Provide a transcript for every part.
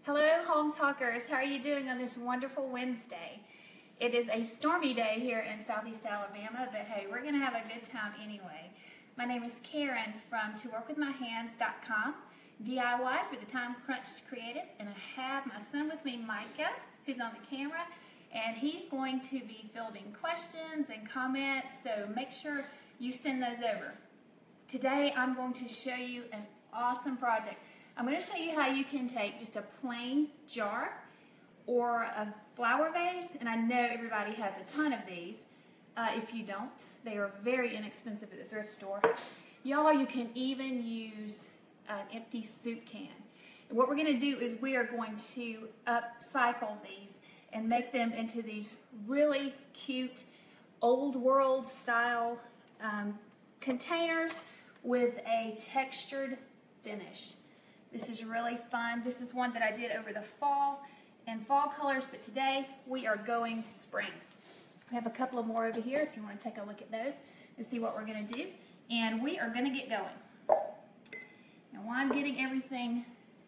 Hello, home talkers. How are you doing on this wonderful Wednesday? It is a stormy day here in Southeast Alabama, but hey, we're going to have a good time anyway. My name is Karen from ToWorkWithMyHands.com, DIY for the Time Crunched Creative, and I have my son with me, Micah, who's on the camera, and he's going to be fielding questions and comments, so make sure you send those over. Today, I'm going to show you an awesome project. I'm going to show you how you can take just a plain jar or a flower vase, and I know everybody has a ton of these. If you don't, they are very inexpensive at the thrift store. Y'all, you can even use an empty soup can. And what we're going to do is we are going to upcycle these and make them into these really cute old world style containers with a textured finish. This is really fun. This is one that I did over the fall in fall colors, but today we are going spring. We have a couple of more over here if you want to take a look at those and see what we're going to do. And we are going to get going. Now, while I'm getting everything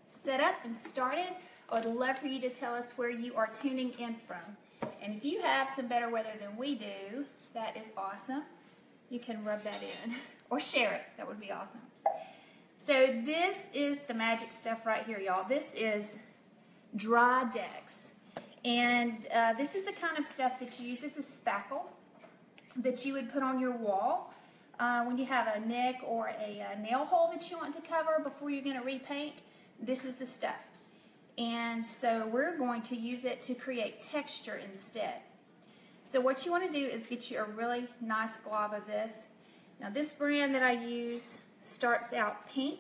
set up and started, I would love for you to tell us where you are tuning in from. And if you have some better weather than we do, that is awesome. You can rub that in or share it. That would be awesome. So this is the magic stuff right here, y'all. This is dry decks. And this is the kind of stuff that you use. This is spackle that you would put on your wall when you have a nick or a nail hole that you want to cover before you're going to repaint. This is the stuff. And so we're going to use it to create texture instead. So what you want to do is get you a really nice glob of this. Now this brand that I use starts out pink,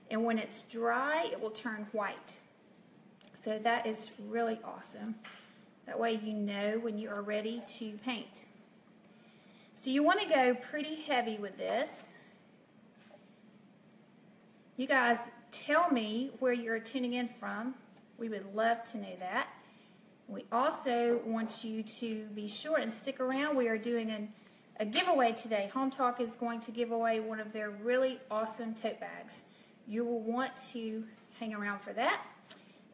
and when it's dry it will turn white. So that is really awesome. That way you know when you are ready to paint. So you want to go pretty heavy with this. You guys tell me where you're tuning in from. We would love to know that. We also want you to be sure and stick around. We are doing a giveaway today. Hometalk is going to give away one of their really awesome tote bags. You will want to hang around for that.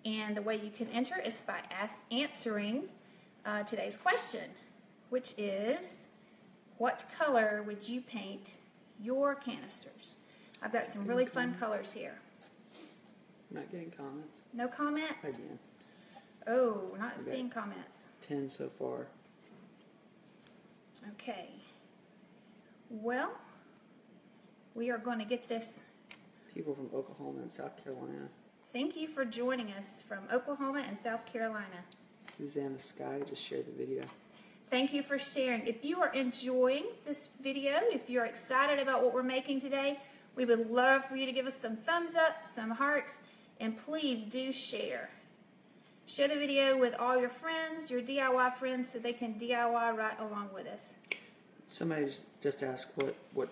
And the way you can enter is by answering today's question, which is, what color would you paint your canisters? I've got some really fun colors here. Not getting comments. No comments? Again. Oh, we're not seeing comments. 10 so far. Okay. Well, we are going to get this. People from Oklahoma and South Carolina. Thank you for joining us from Oklahoma and South Carolina. Susanna Sky just shared the video. Thank you for sharing. If you are enjoying this video, if you're excited about what we're making today, we would love for you to give us some thumbs up, some hearts, and please do share. Share the video with all your friends, your DIY friends, so they can DIY right along with us. Somebody just asked what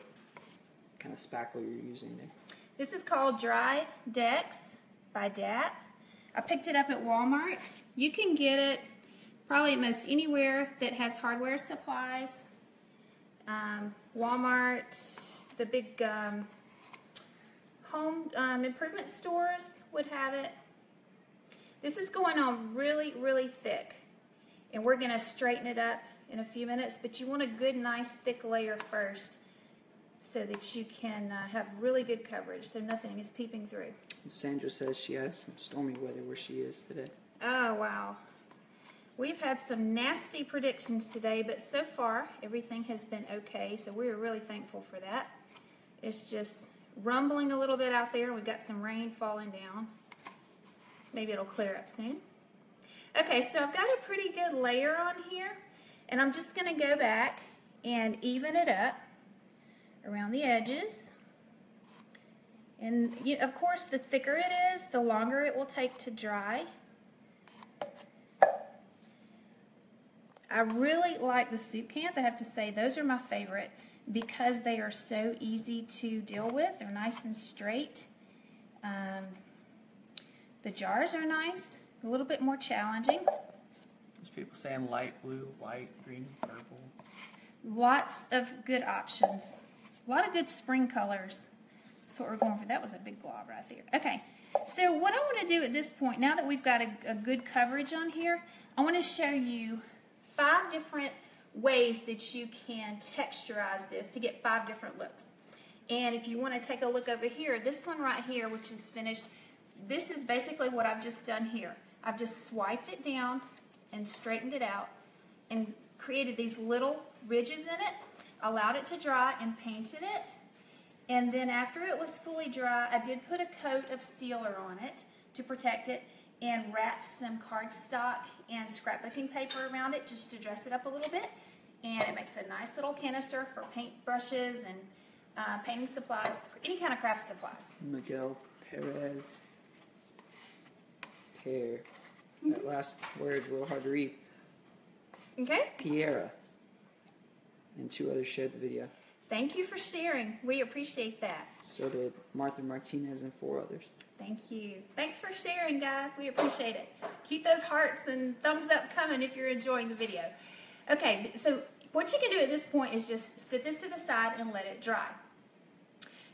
kind of spackle you're using there. This is called Dry Decks by DAP. I picked it up at Walmart. You can get it probably at most anywhere that has hardware supplies. Walmart, the big home improvement stores would have it. This is going on really, really thick, and we're going to straighten it up in a few minutes, but you want a good, nice, thick layer first so that you can have really good coverage so nothing is peeping through. Sandra says she has some stormy weather where she is today. Oh, wow. We've had some nasty predictions today, but so far everything has been okay, so we're really thankful for that. It's just rumbling a little bit out there. We've got some rain falling down. Maybe it'll clear up soon. Okay, so I've got a pretty good layer on here, and I'm just going to go back and even it up around the edges. And of course, the thicker it is, the longer it will take to dry. I really like the soup cans. I have to say, those are my favorite because they are so easy to deal with. They're nice and straight. The jars are nice, a little bit more challenging. There's people saying light blue, white, green, purple. Lots of good options. A lot of good spring colors. That's what we're going for. That was a big glob right there. Okay, so what I want to do at this point, now that we've got a good coverage on here, I want to show you 5 different ways that you can texturize this to get 5 different looks. And if you want to take a look over here, this one right here, which is finished, this is basically what I've just done here. I've just swiped it down and straightened it out and created these little ridges in it, allowed it to dry and painted it. And then after it was fully dry, I did put a coat of sealer on it to protect it and wrapped some cardstock and scrapbooking paper around it just to dress it up a little bit. And it makes a nice little canister for paint brushes and painting supplies, any kind of craft supplies. Miguel Perez. Pear. That last word's a little hard to read. Okay. Piera. And 2 others shared the video. Thank you for sharing. We appreciate that. So did Martha Martinez and 4 others. Thank you. Thanks for sharing, guys. We appreciate it. Keep those hearts and thumbs up coming if you're enjoying the video. Okay, so what you can do at this point is just sit this to the side and let it dry.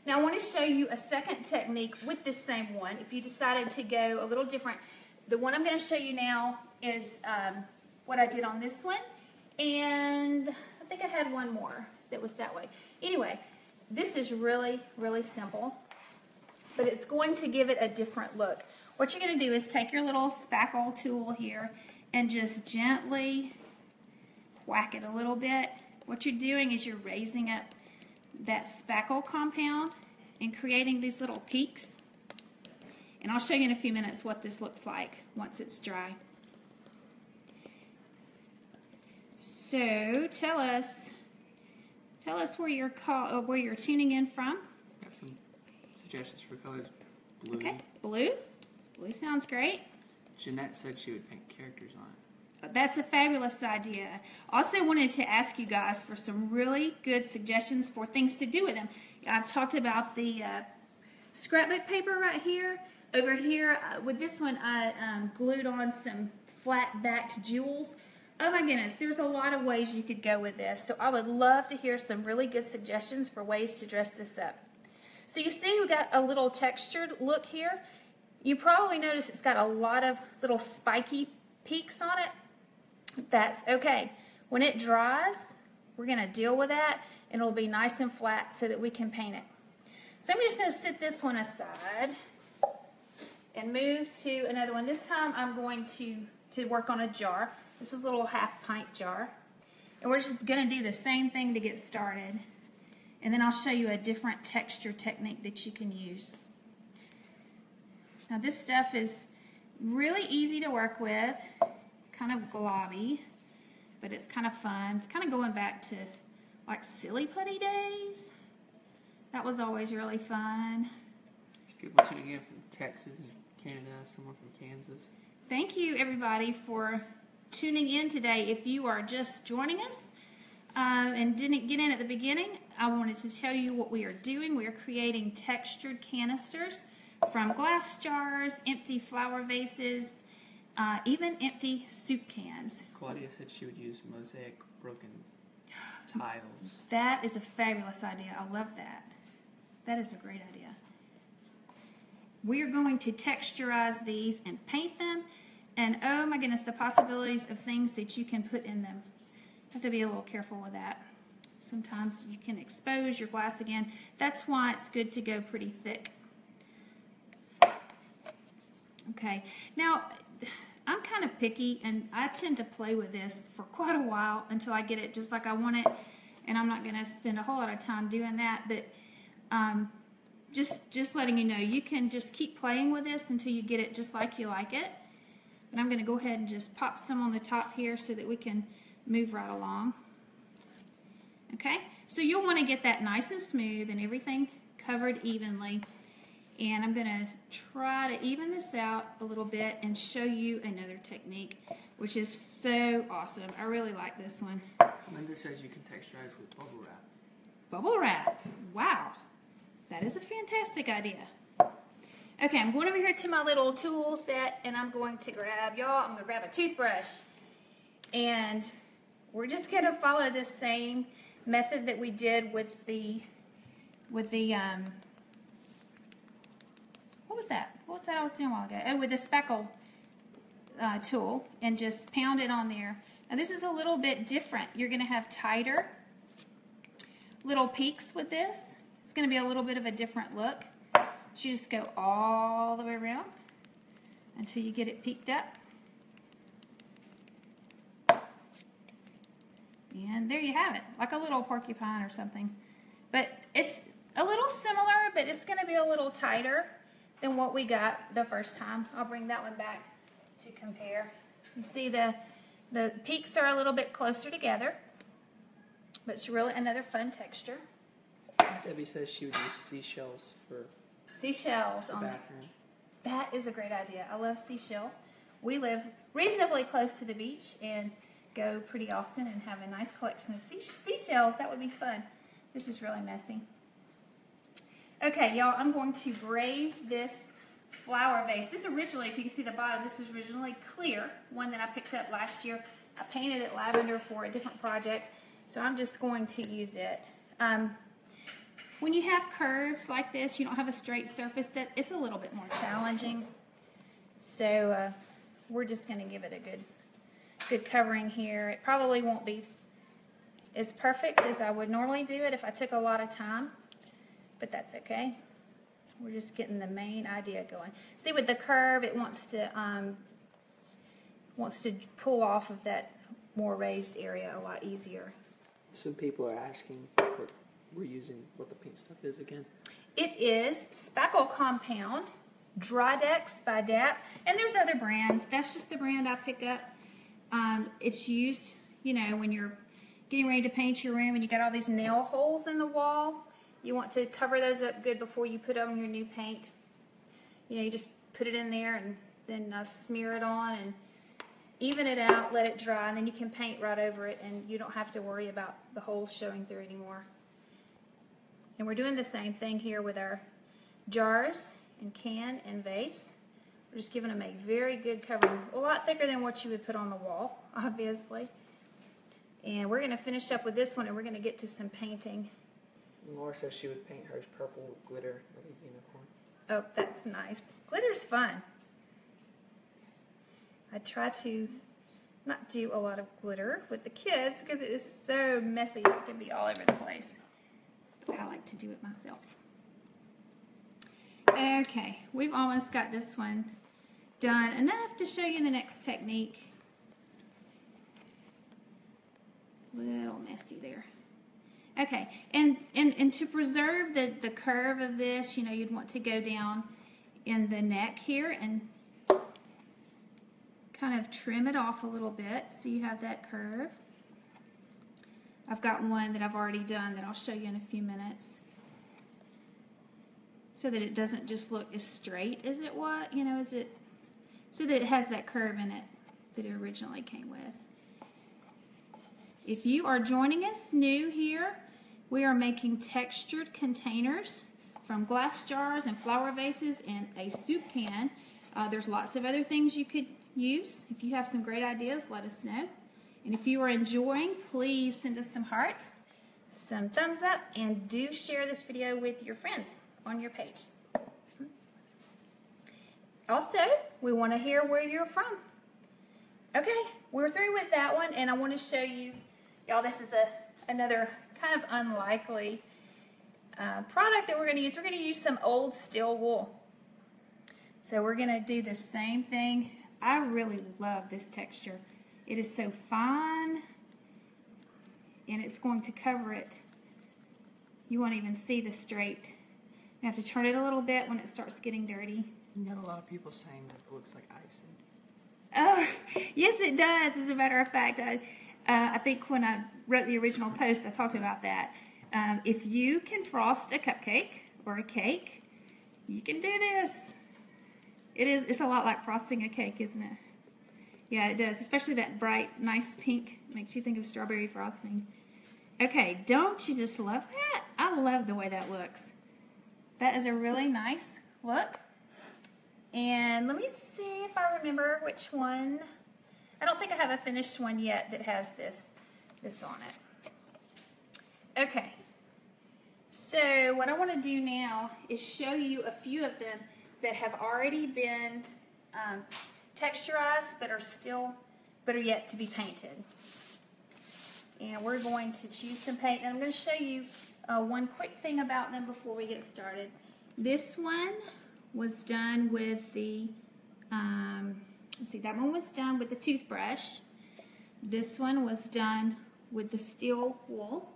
Now I want to show you a second technique with this same one. If you decided to go a little different, the one I'm going to show you now is what I did on this one. And I think I had one more that was that way. Anyway, this is really, really simple, but it's going to give it a different look. What you're going to do is take your little spackle tool here and just gently whack it a little bit. What you're doing is you're raising up that spackle compound and creating these little peaks. And I'll show you in a few minutes what this looks like once it's dry. So tell us where you're tuning in from. Got some suggestions for colors. Blue. Okay, blue. Blue sounds great. Jeanette said she would paint characters on it. That's a fabulous idea. Also wanted to ask you guys for some really good suggestions for things to do with them. I've talked about the scrapbook paper right here. Over here, with this one, I glued on some flat-backed jewels. Oh my goodness, there's a lot of ways you could go with this. So I would love to hear some really good suggestions for ways to dress this up. So you see we got a little textured look here. You probably notice it's got a lot of little spiky peaks on it. That's okay. When it dries, we're going to deal with that and it'll be nice and flat so that we can paint it. So I'm just going to sit this one aside and move to another one. This time I'm going to work on a jar. This is a little 1/2 pint jar. And we're just going to do the same thing to get started. And then I'll show you a different texture technique that you can use. Now this stuff is really easy to work with. It's kind of globby, but it's kind of fun. It's kind of going back to like silly putty days. That was always really fun. There's people tuning in from Texas and Canada, someone from Kansas. Thank you everybody for tuning in today. If you are just joining us and didn't get in at the beginning, I wanted to tell you what we are doing. We are creating textured canisters from glass jars, empty flower vases, even empty soup cans. Claudia said she would use mosaic broken tiles. That is a fabulous idea. I love that. That is a great idea. We are going to texturize these and paint them. And oh my goodness, the possibilities of things that you can put in them. You have to be a little careful with that. Sometimes you can expose your glass again. That's why it's good to go pretty thick. Okay, now I'm kind of picky and I tend to play with this for quite a while until I get it just like I want it. And I'm not going to spend a whole lot of time doing that, but just letting you know, you can just keep playing with this until you get it just like you like it. But I'm going to go ahead and just pop some on the top here so that we can move right along. Okay, so you'll want to get that nice and smooth and everything covered evenly. And I'm going to try to even this out a little bit and show you another technique, which is so awesome. I really like this one. Linda says you can texturize with bubble wrap. Bubble wrap. Wow. That is a fantastic idea. Okay, I'm going over here to my little tool set and I'm going to grab, I'm going to grab a toothbrush. And we're just going to follow this same method that we did with the was that? What was that I was doing a while ago? Oh, with the speckle tool, and just pound it on there. Now this is a little bit different. You're going to have tighter little peaks with this. It's going to be a little bit of a different look. So you just go all the way around until you get it peaked up. And there you have it, like a little porcupine or something. But it's a little similar, but it's going to be a little tighter than what we got the first time. I'll bring that one back to compare. You see the peaks are a little bit closer together, but it's really another fun texture. Debbie says she would use seashells for seashells the on background. That is a great idea. I love seashells. We live reasonably close to the beach and go pretty often and have a nice collection of seashells. That would be fun. This is really messy. Okay, y'all, I'm going to brave this flower vase. This originally, if you can see the bottom, this was originally clear, one that I picked up last year. I painted it lavender for a different project, so I'm just going to use it. When you have curves like this, you don't have a straight surface, that it's a little bit more challenging. So we're just going to give it a good covering here. It probably won't be as perfect as I would normally do it if I took a lot of time, but that's okay. We're just getting the main idea going. See, with the curve, it wants to pull off of that more raised area a lot easier. Some people are asking what we're using, what the pink stuff is again. It is Spackle Compound, Drydex by DAP, and there's other brands. That's just the brand I pick up. It's used, you know, when you're getting ready to paint your room and you got all these nail holes in the wall. You want to cover those up good before you put on your new paint. You know, you just put it in there and then smear it on and even it out, let it dry, and then you can paint right over it and you don't have to worry about the holes showing through anymore. And we're doing the same thing here with our jars and can and vase. We're just giving them a very good covering, a lot thicker than what you would put on the wall, obviously. And we're going to finish up with this one, and we're going to get to some painting. Laura says she would paint hers purple with glitter like a unicorn. Oh, that's nice. Glitter's fun. I try to not do a lot of glitter with the kids because it is so messy. It can be all over the place. But I like to do it myself. Okay, we've almost got this one done. Enough to show you the next technique. Little messy there. Okay, and to preserve the curve of this, you know, you'd want to go down in the neck here and kind of trim it off a little bit so you have that curve. I've got one that I've already done that I'll show you in a few minutes, so that it doesn't just look as straight as it was, you know, so that it has that curve in it that it originally came with. If you are joining us new here, we are making textured containers from glass jars and flower vases and a soup can. There's lots of other things you could use. If you have some great ideas, let us know. And if you are enjoying, please send us some hearts, some thumbs up, and do share this video with your friends on your page. Also, we want to hear where you're from. Okay, we're through with that one, and I want to show you, y'all, this is another kind of unlikely product that we're going to use. We're going to use some old steel wool. So we're going to do the same thing. I really love this texture. It is so fine, and it's going to cover it. You won't even see the straight. You have to turn it a little bit when it starts getting dirty. You got a lot of people saying that it looks like icing. Oh, yes it does. As a matter of fact, I think when I wrote the original post, I talked about that. If you can frost a cupcake or a cake, you can do this. It's a lot like frosting a cake, isn't it? Yeah, it does, especially that bright, nice pink. Makes you think of strawberry frosting. Okay, don't you just love that? I love the way that looks. That is a really nice look. And let me see if I remember which one. I don't think I have a finished one yet that has this on it. Okay, so what I want to do now is show you a few of them that have already been texturized but are yet to be painted. And we're going to choose some paint, and I'm going to show you one quick thing about them before we get started. This one was done with the, let's see, that one was done with the toothbrush. This one was done with the steel wool.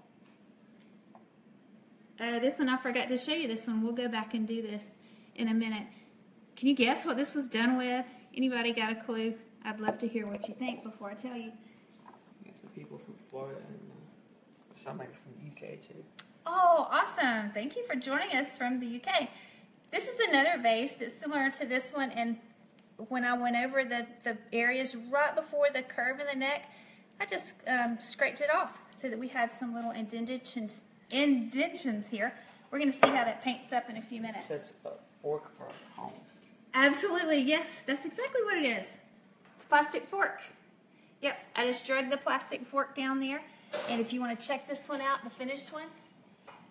This one, I forgot to show you this one. We'll go back and do this in a minute. Can you guess what this was done with? Anybody got a clue? I'd love to hear what you think before I tell you. I got some people from Florida and somebody from the UK too. Oh, awesome. Thank you for joining us from the UK. This is another vase that's similar to this one, and when I went over the areas right before the curve in the neck, I just scraped it off so that we had some little indentions here. We're going to see how that paints up in a few minutes. So it's a fork for a home. Absolutely, yes. That's exactly what it is. It's a plastic fork. Yep, I just drug the plastic fork down there. And if you want to check this one out, the finished one,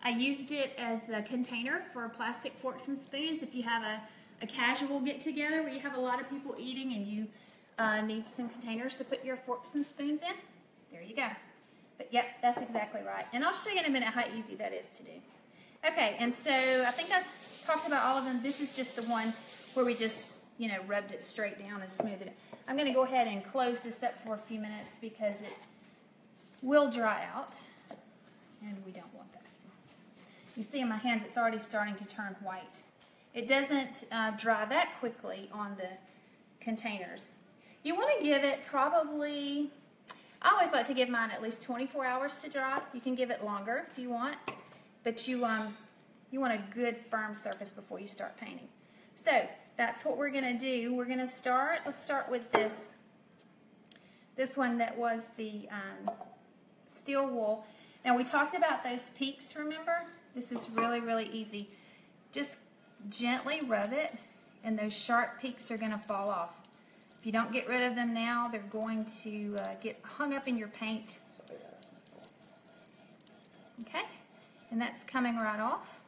I used it as a container for plastic forks and spoons. If you have a casual get-together where you have a lot of people eating and you need some containers to put your forks and spoons in, there you go. But yep, that's exactly right. And I'll show you in a minute how easy that is to do. Okay, and so I think I've talked about all of them. This is just the one where we just, rubbed it straight down and smoothed it. I'm going to go ahead and close this up for a few minutes because it will dry out, and we don't want that. You see in my hands it's already starting to turn white. It doesn't dry that quickly on the containers. You want to give it probably, I always like to give mine at least 24 hours to dry. You can give it longer if you want, but you want a good firm surface before you start painting. So that's what we're going to do. We're going to start, let's start with this one that was the steel wool. Now we talked about those peaks, remember? This is really, really easy. Just gently rub it, and those sharp peaks are going to fall off. If you don't get rid of them now, they're going to get hung up in your paint. Okay, and that's coming right off.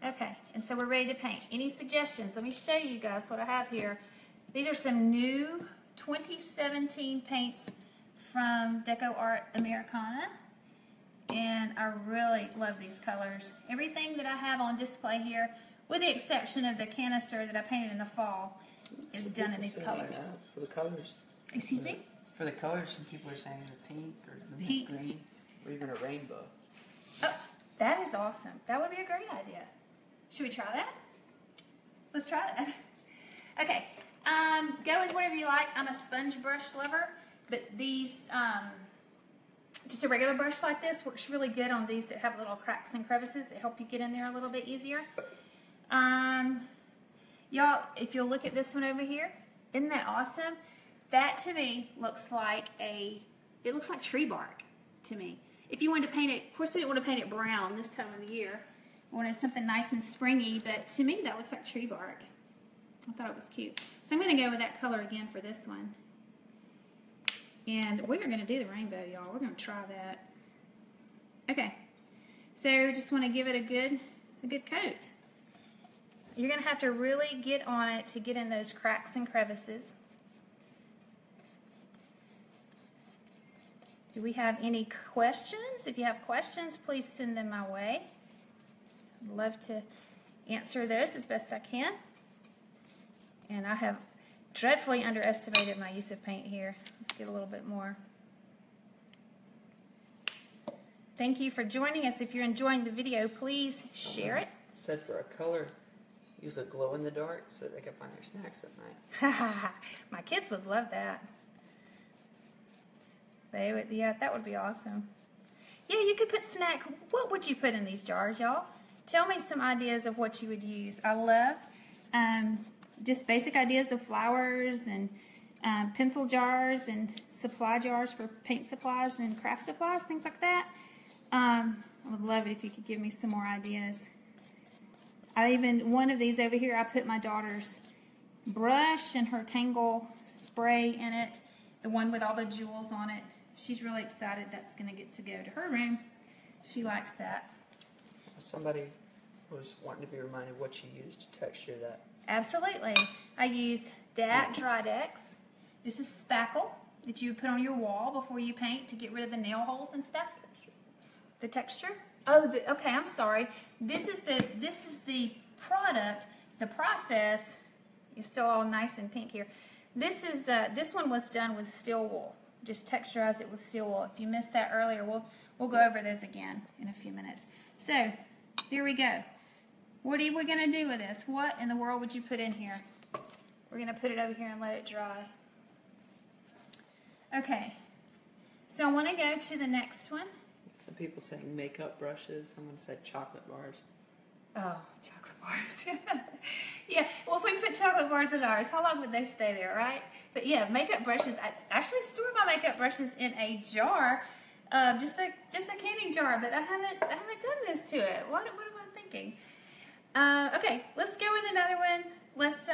Okay, and so we're ready to paint. Any suggestions? Let me show you guys what I have here. These are some new 2017 paints from Deco Art Americana, and I really love these colors. Everything that I have on display here, with the exception of the canister that I painted in the fall, is done in these colors. For the colors. Excuse me? For the colors, some people are saying the pink or the Pink. green, or even a rainbow. Oh, that is awesome. That would be a great idea. Should we try that? Let's try that. Okay, go with whatever you like. I'm a sponge brush lover, but these, just a regular brush like this works really good on these that have little cracks and crevices that help you get in there a little bit easier. Y'all, if you'll look at this one over here, isn't that awesome? That to me looks like it looks like tree bark to me. If you wanted to paint it, of course we didn't want to paint it brown this time of the year. We wanted something nice and springy, but to me that looks like tree bark. I thought it was cute. So I'm going to go with that color again for this one. And we're going to do the rainbow, y'all. We're going to try that. Okay. So just want to give it a good coat. You're going to have to really get on it to get in those cracks and crevices. Do we have any questions? If you have questions, please send them my way. I'd love to answer those as best I can. And I have dreadfully underestimated my use of paint here. Let's get a little bit more. Thank you for joining us. If you're enjoying the video, please share it. Said for a color, use a glow in the dark so they can find their snacks at night. My kids would love that. They would, yeah, that would be awesome. Yeah, you could put snack. What would you put in these jars, y'all? Tell me some ideas of what you would use. I love just basic ideas of flowers and pencil jars and supply jars for paint supplies and craft supplies, things like that. I would love it if you could give me some more ideas. One of these over here, I put my daughter's brush and her Tangle spray in it, the one with all the jewels on it. She's really excited that's going to get to go to her room. She likes that. Somebody was wanting to be reminded what you used to texture that. Absolutely. I used DAC Dry Decks. This is spackle that you put on your wall before you paint to get rid of the nail holes and stuff. The texture? Oh, okay, I'm sorry. This is the product. The process is still all nice and pink here. This one was done with steel wool. Just texturize it with steel wool. If you missed that earlier, we'll go over those again in a few minutes. So, here we go. What are we going to do with this? What in the world would you put in here? We're going to put it over here and let it dry. Okay. So I want to go to the next one. Some people saying makeup brushes. Someone said chocolate bars. Oh, chocolate bars. Yeah, well, if we put chocolate bars in ours, how long would they stay there, right? But yeah, makeup brushes. I actually store my makeup brushes in a jar, just a canning jar, but I haven't done this to it. What am I thinking? Okay, let's go with another one. Let's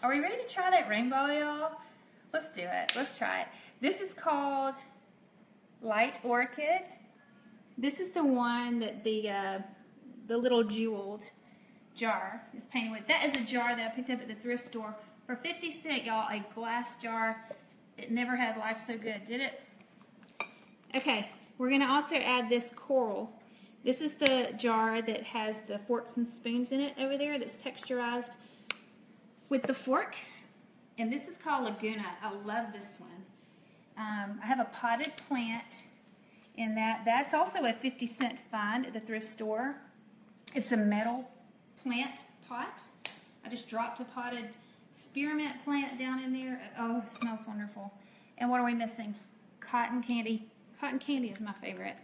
are we ready to try that rainbow, y'all? Let's do it. Let's try it. This is called Light Orchid. This is the one that the little jeweled jar is painted with. That is a jar that I picked up at the thrift store for 50 cents, y'all. A glass jar. It never had life so good, did it? Okay, we're going to also add this coral. This is the jar that has the forks and spoons in it over there that's texturized with the fork. And this is called Laguna. I love this one. I have a potted plant in that. That's also a 50-cent find at the thrift store. It's a metal plant pot. I just dropped a potted spearmint plant down in there. Oh, it smells wonderful. And what are we missing? Cotton candy. Cotton candy is my favorite.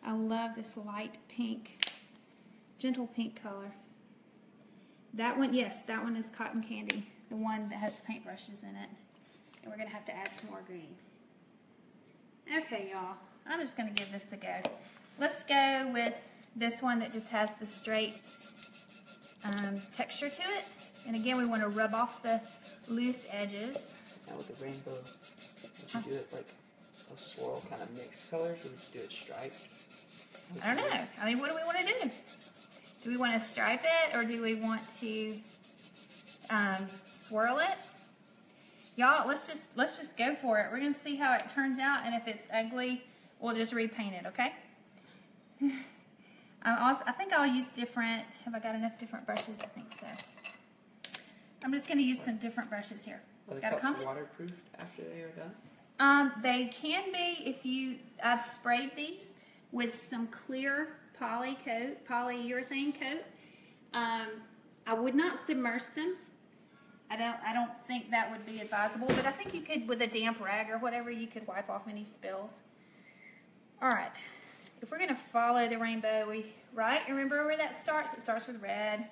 I love this light pink, gentle pink color. That one, yes, that one is cotton candy, the one that has paintbrushes in it. And we're going to have to add some more green. Okay, y'all, I'm just going to give this a go. Let's go with this one that just has the straight texture to it. And again, we want to rub off the loose edges. Now with the rainbow, would you do it like a swirl kind of mixed colors, or would you do it striped? I don't know. I mean, what do we want to do? Do we want to stripe it, or do we want to swirl it? Y'all, let's just go for it. We're gonna see how it turns out, and if it's ugly, we'll just repaint it. Okay? I think I'll use different. Have I got enough different brushes? I think so. I'm just gonna use some different brushes here. Are the Got a cups comment? waterproof after they are done? They can be if you. I've sprayed these with some clear polyurethane coat. I would not submerge them. I don't think that would be advisable, but I think you could, with a damp rag or whatever, you could wipe off any spills. All right, if we're gonna follow the rainbow, remember where that starts? It starts with red.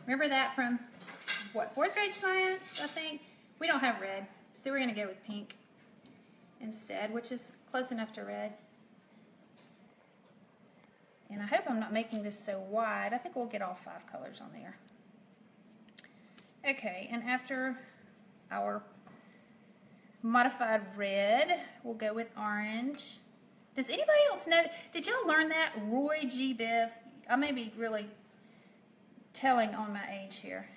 Remember that from, what, 4th grade science, I think? We don't have red, so we're gonna go with pink instead, which is close enough to red. And I hope I'm not making this so wide. I think we'll get all 5 colors on there. Okay, and after our modified red, we'll go with orange. Does anybody else know? Did y'all learn that? Roy G. Biv. I may be really telling on my age here.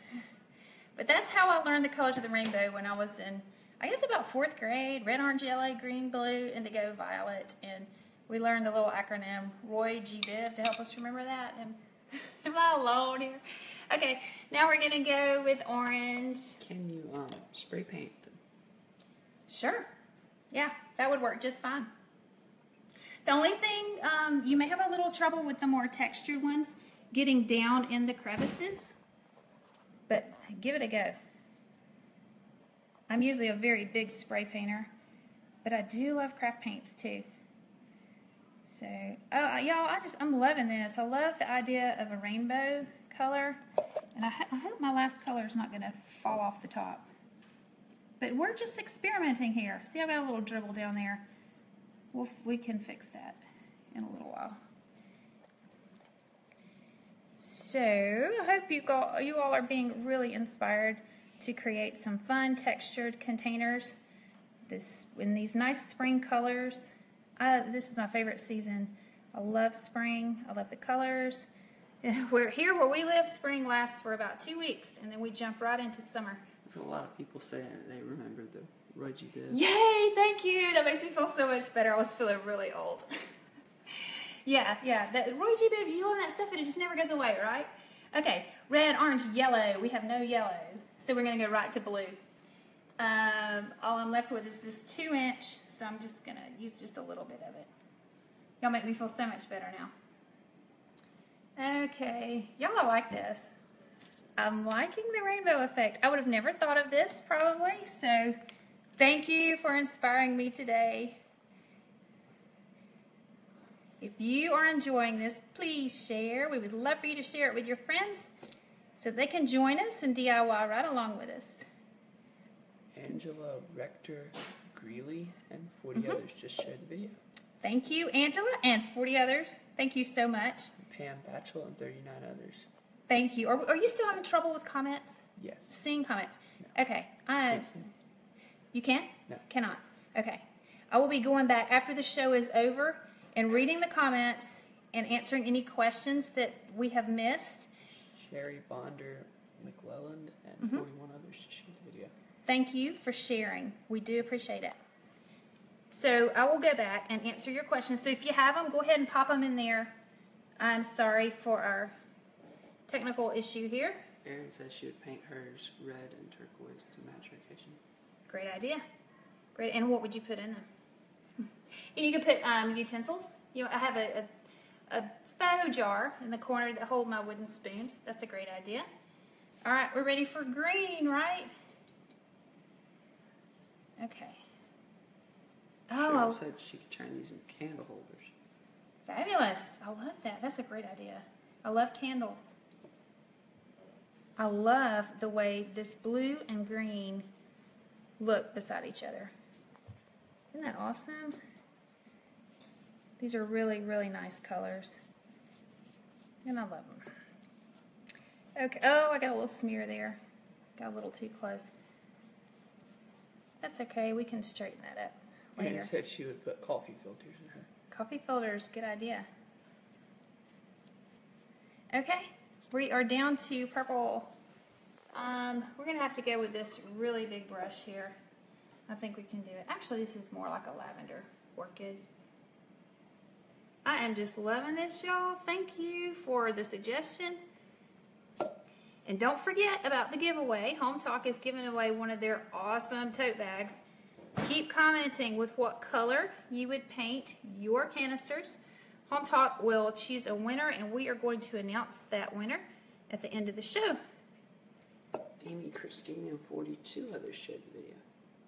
But that's how I learned the colors of the rainbow when I was in, I guess, about 4th grade. Red, orange, yellow, green, blue, indigo, violet. And we learned the little acronym Roy G. Biv to help us remember that. And am I alone here? Okay, now we're going to go with orange. Can you spray paint them? Sure. Yeah, that would work just fine. The only thing, you may have a little trouble with the more textured ones getting down in the crevices, but give it a go. I'm usually a very big spray painter, but I do love craft paints too. So, y'all, I'm loving this. I love the idea of a rainbow color, and I hope my last color is not going to fall off the top. But we're just experimenting here. See, I've got a little dribble down there. We can fix that in a little while. So, I hope you all are being really inspired to create some fun textured containers in these nice spring colors. This is my favorite season. I love spring. I love the colors. We're here where we live. Spring lasts for about 2 weeks, and then we jump right into summer. There's a lot of people saying they remember the Roy G. Biv. Yay! Thank you. That makes me feel so much better. I was feeling really old. yeah. That Roy G. Biv, you learn that stuff and it just never goes away, right? Okay. Red, orange, yellow. We have no yellow, so we're going to go right to blue. All I'm left with is this 2-inch, so I'm just going to use just a little bit of it. Y'all make me feel so much better now. Okay, y'all, I like this. I'm liking the rainbow effect. I would have never thought of this probably, so thank you for inspiring me today. If you are enjoying this, please share. We would love for you to share it with your friends so they can join us and DIY right along with us. Angela Rector Greeley and 40 others just shared the video. Thank you, Angela, and 40 others. Thank you so much. Pam Batchel and 39 others. Thank you. Are you still having trouble with comments? Yes. Seeing comments? No. Okay. Can't see. You can? No. Cannot. Okay. I will be going back after the show is over and reading the comments and answering any questions that we have missed. Sherry Bonder McClelland and 41 others just shared the video. Thank you for sharing. We do appreciate it. So I will go back and answer your questions. So if you have them, go ahead and pop them in there. I'm sorry for our technical issue here. Erin says she would paint hers red and turquoise to match her kitchen. Great idea. Great. And what would you put in them? And you could put utensils. You know, I have a faux jar in the corner that hold my wooden spoons. That's a great idea. All right, we're ready for green, right? Okay. Cheryl Oh, said she could turn these into candle holders. fabulous. I love that. That's a great idea. I love candles. I love the way this blue and green look beside each other. Isn't that awesome? These are really, really nice colors. And I love them. Okay. Oh, I got a little smear there. Got a little too close. That's okay. We can straighten that up later. Erin said she would put coffee filters in her. Coffee filters, good idea. Okay, we are down to purple. We're going to have to go with this really big brush here. I think we can do it. Actually, this is more like a lavender orchid. I am just loving this, y'all. Thank you for the suggestion. And don't forget about the giveaway. Hometalk is giving away one of their awesome tote bags. Keep commenting with what color you would paint your canisters. Hometalk will choose a winner, and we are going to announce that winner at the end of the show. Amy, Christine, and 42 others shared the video.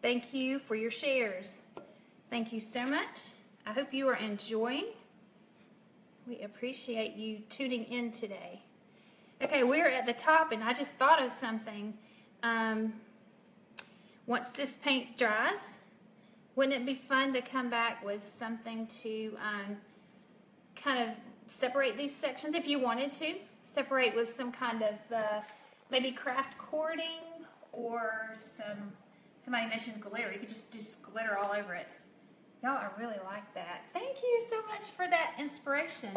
Thank you for your shares. Thank you so much. I hope you are enjoying. We appreciate you tuning in today. Okay, we're at the top, and I just thought of something. Once this paint dries, wouldn't it be fun to come back with something to kind of separate these sections if you wanted to? Separate with some kind of maybe craft cording or somebody mentioned glitter. You could just do glitter all over it. Y'all, I really like that. Thank you so much for that inspiration.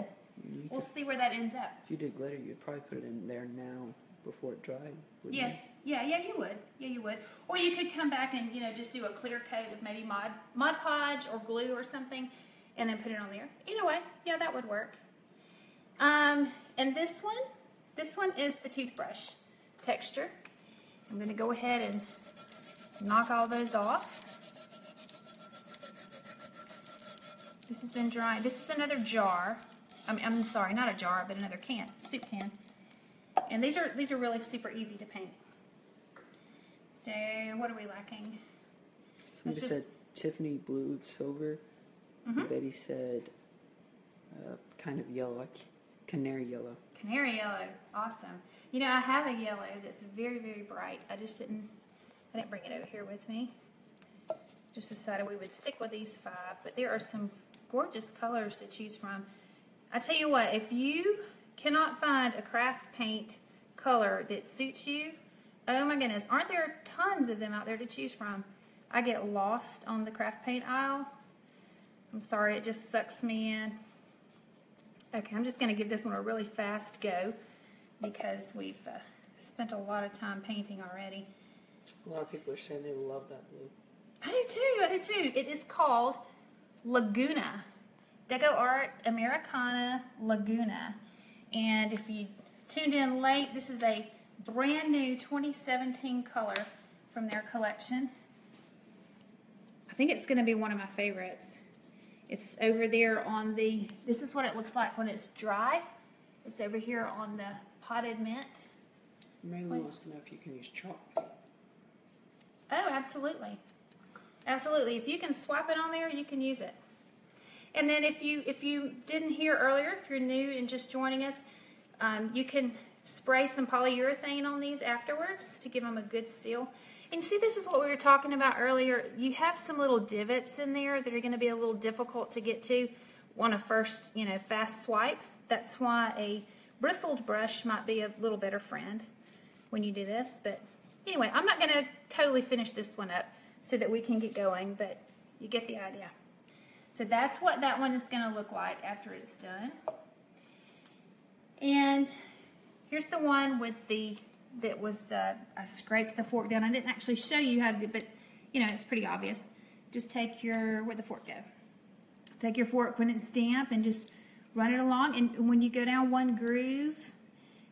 We'll see where that ends up. If you did glitter, you'd probably put it in there now before it dried. Yes. Yeah, you would. Yeah, you would. Or you could come back and, just do a clear coat of maybe Mod Podge or glue or something and then put it on there. Either way, yeah, that would work. And this one is the toothbrush texture. I'm going to go ahead and knock all those off. This has been drying. This is another jar. I'm sorry, not a jar, but another can, soup can. And these are really super easy to paint. So what are we lacking? Somebody said Tiffany blue with silver. Betty said kind of yellow, like canary yellow. Canary yellow, awesome. I have a yellow that's very, very bright. I didn't bring it over here with me. Just decided we would stick with these 5, but there are some gorgeous colors to choose from. I tell you what, if you cannot find a craft paint color that suits you, oh my goodness, aren't there tons of them out there to choose from? I get lost on the craft paint aisle. I'm sorry, it just sucks me in. Okay, I'm just going to give this one a really fast go because we've spent a lot of time painting already. A lot of people are saying they love that blue. I do too. It is called Laguna. Deco Art Americana Laguna. And if you tuned in late, this is a brand new 2017 color from their collection. I think it's going to be one of my favorites. It's over there on the, this is what it looks like when it's dry. It's over here on the potted mint. Mary Lou wants to know if you can use chalk paint. Oh, absolutely. Absolutely. If you can swap it on there, you can use it. And then if you didn't hear earlier, if you're new and just joining us, you can spray some polyurethane on these afterwards to give them a good seal. And you see, this is what we were talking about earlier. You have some little divots in there that are going to be a little difficult to get to on a first, fast swipe. That's why a bristled brush might be a little better friend when you do this. But anyway, I'm not going to totally finish this one up so that we can get going, but you get the idea. So that's what that one is going to look like after it's done. And here's the one with that was, I scraped the fork down. I didn't actually show you how to do, but it's pretty obvious. Just take where'd the fork go? Take your fork when it's damp and just run it along. And when you go down one groove,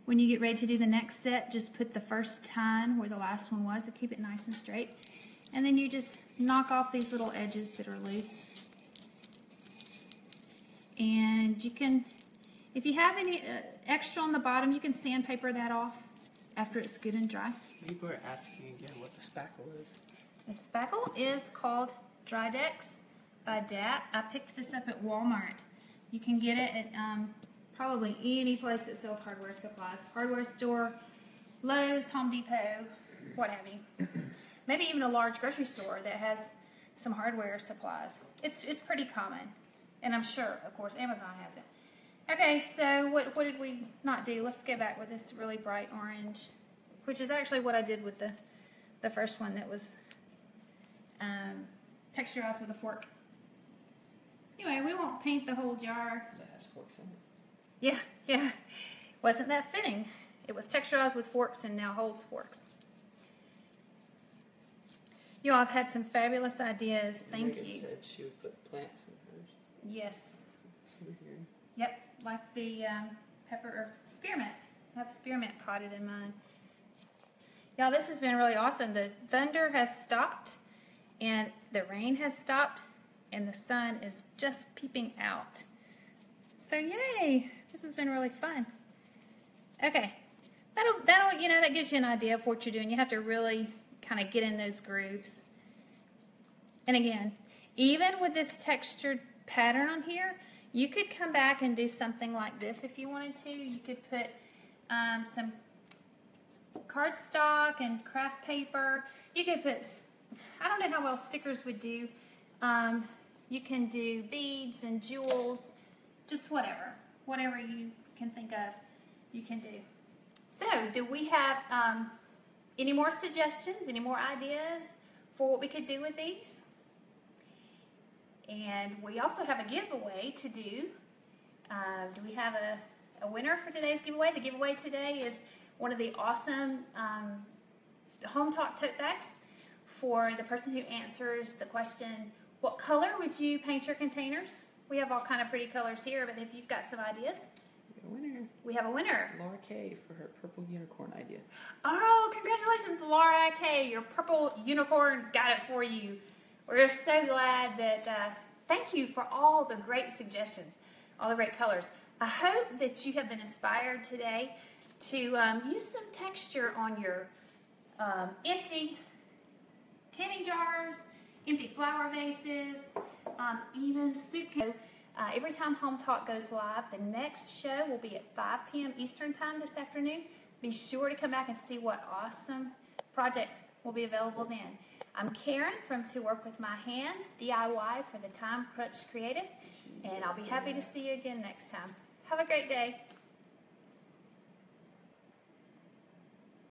when you get ready to do the next set, just put the first tine where the last one was to keep it nice and straight. And then you just knock off these little edges that are loose. And you can, if you have any extra on the bottom, you can sandpaper that off after it's good and dry. People are asking again what the spackle is. The spackle is called Drydex by DAP. I picked this up at Walmart. You can get it at probably any place that sells hardware supplies. Hardware store, Lowe's, Home Depot, what have you. Maybe even a large grocery store that has some hardware supplies. It's pretty common. And I'm sure, of course, Amazon has it. Okay, so what did we not do? Let's go back with this really bright orange, which is actually what I did with the first one that was texturized with a fork. Anyway, we won't paint the whole jar. That has forks in it. Yeah. Wasn't that fitting? It was texturized with forks and now holds forks. You all have had some fabulous ideas. Thank you. Said she would put plants in hers. Yes. It's over here. Yep, like the pepper or spearmint. I have spearmint potted in mine. Y'all, this has been really awesome. The thunder has stopped, and the rain has stopped, and the sun is just peeping out. So yay! This has been really fun. Okay, that'll that gives you an idea of what you're doing. You have to really kind of get in those grooves. And again, even with this textured pattern on here, you could come back and do something like this if you wanted to. You could put some cardstock and craft paper. You could put, I don't know how well stickers would do. You can do beads and jewels, just whatever you can think of, you can do. So, do we have any more suggestions, any more ideas for what we could do with these? And we also have a giveaway to do. Do we have a winner for today's giveaway? The giveaway today is one of the awesome Hometalk tote bags for the person who answers the question, what color would you paint your containers? We have all kind of pretty colors here, but if you've got some ideas, we have a winner. Laura K. for her purple unicorn idea. Oh, congratulations, Laura K. Your purple unicorn got it for you. We're so glad that, thank you for all the great suggestions, all the great colors. I hope that you have been inspired today to use some texture on your empty canning jars, empty flower vases, even soup. Every time Hometalk goes live, the next show will be at 5 p.m. Eastern Time this afternoon. Be sure to come back and see what awesome project will be available then. I'm Karen from To Work With My Hands, DIY for the Time Crunch Creative, and I'll be happy to see you again next time. Have a great day.